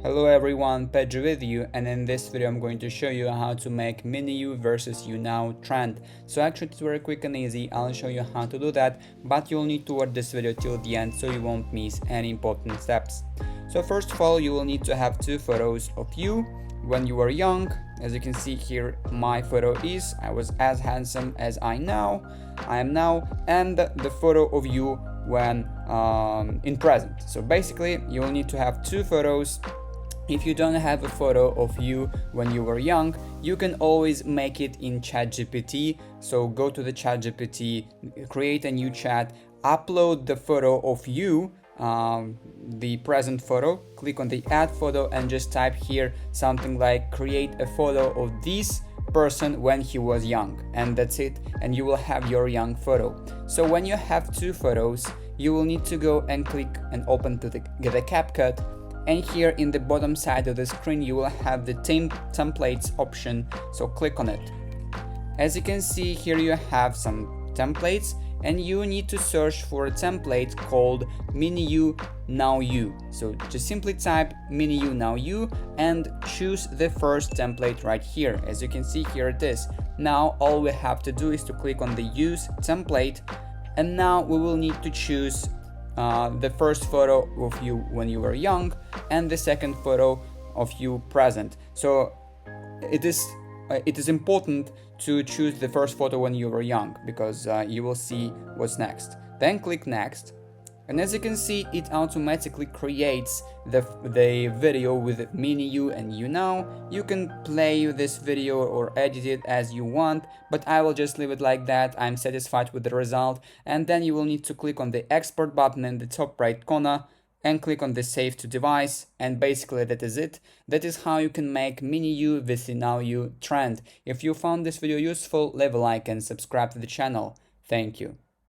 Hello everyone, Pedro with you, and in this video I'm going to show you how to make mini you versus you now trend. So actually it's very quick and easy. I'll show you how to do that, but you'll need to watch this video till the end so you won't miss any important steps. So first of all, you will need to have two photos of you when you were young. As you can see here, my photo is I was as handsome as I am now, and the photo of you when in present. So basically you will need to have two photos. If you don't have a photo of you when you were young, you can always make it in ChatGPT. So go to the ChatGPT, create a new chat, upload the photo of you, the present photo, click on the add photo and just type here something like create a photo of this person when he was young, and that's it, and you will have your young photo. So when you have two photos, you will need to go and click and open to the CapCut, and here in the bottom side of the screen you will have the templates option, so click on it. As you can see here you have some templates, and you need to search for a template called mini you now you. So just simply type mini you now you and choose the first template right here. As you can see here it is. Now all we have to do is to click on the use template, and now we will need to choose the first photo of you when you were young and the second photo of you present. So it is important to choose the first photo when you were young, because you will see what's next. Then click next, and as you can see it automatically creates the video with mini you and you now. You can play this video or edit it as you want, but I will just leave it like that. I'm satisfied with the result. And then you will need to click on the export button in the top right corner and click on the save to device, and basically that is it. That is how you can make mini you with the now you trend. If you found this video useful, leave a like and subscribe to the channel. Thank you.